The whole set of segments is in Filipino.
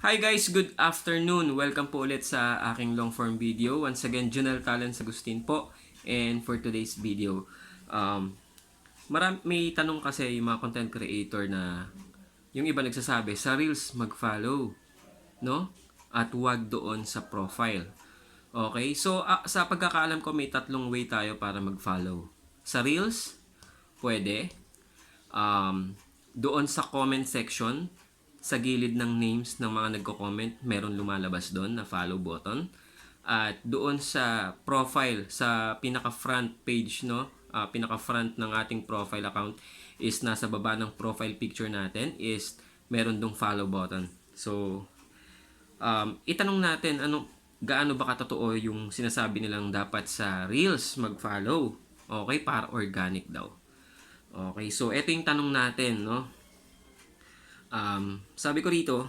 Hi guys, good afternoon. Welcome po ulit sa aking long form video. Once again, Junel Talents Agustin po. And for today's video, may tanong kasi yung mga content creator na yung iba nagsasabi, sa Reels mag-follow, no? At wag doon sa profile. Okay? So, sa pagkakaalam ko, may tatlong way tayo para mag-follow. Sa Reels, pwede. Doon sa comment section, sa gilid ng names ng mga nagko-comment, meron lumalabas doon na follow button. At doon sa profile, sa pinaka-front page, no? Pinaka-front ng ating profile account is nasa baba ng profile picture natin is meron dong follow button. So, itanong natin gaano ba katotoo yung sinasabi nilang dapat sa Reels mag-follow. Okay, para organic daw. Okay, so ito yung tanong natin, no? Sabi ko rito,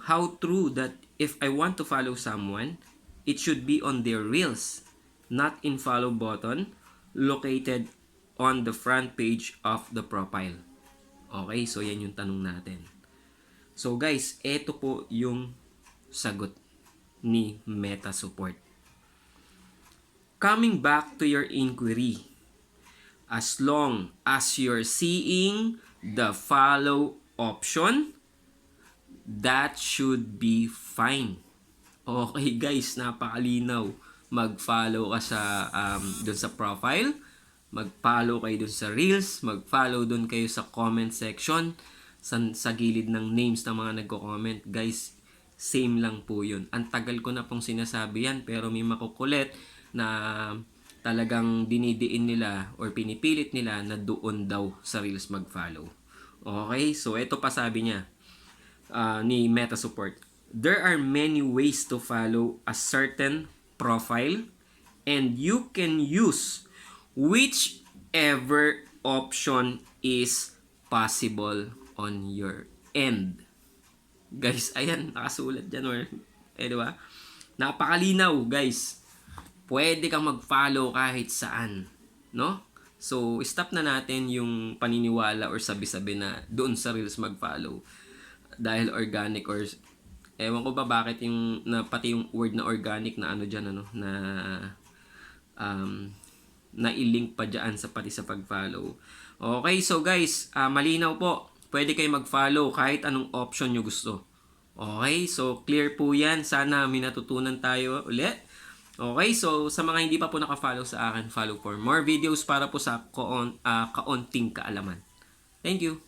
how true that if I want to follow someone, it should be on their Reels, not in follow button located on the front page of the profile. Okay, so yan yung tanong natin. So guys, ito po yung sagot ni Meta Support. Coming back to your inquiry, as long as you're seeing the follow option, that should be fine. Okay guys, napakalinaw. Mag-follow ka sa dun sa profile, mag-follow kayo dun sa Reels, mag-follow dun kayo sa comment section, sa gilid ng names ng mga nagko-comment. Guys, same lang po yun. Ang tagal ko na pong sinasabi yan, pero may makukulit na talagang dinidiin nila or pinipilit nila na doon daw sa Reels mag-follow. Okay, so ito pa sabi niya ni Meta Support. There are many ways to follow a certain profile and you can use whichever option is possible on your end. Guys, ayan, nakasulat dyan or, diba? Napakalinaw, guys. Pwede kang mag-follow kahit saan, no? So, stop na natin yung paniniwala or sabi-sabi na doon sa Reels mag-follow. Dahil organic or ewan ko ba bakit yung pati yung word na organic na na i-link pa diyan sa pati sa pag-follow. Okay, so guys, malinaw po. Pwede kayo mag-follow kahit anong option nyo gusto. Okay, so clear po yan. Sana may natutunan tayo ulit. Okay, so sa mga hindi pa po naka-follow sa akin, follow for more videos para po sa kaunting kaalaman. Thank you.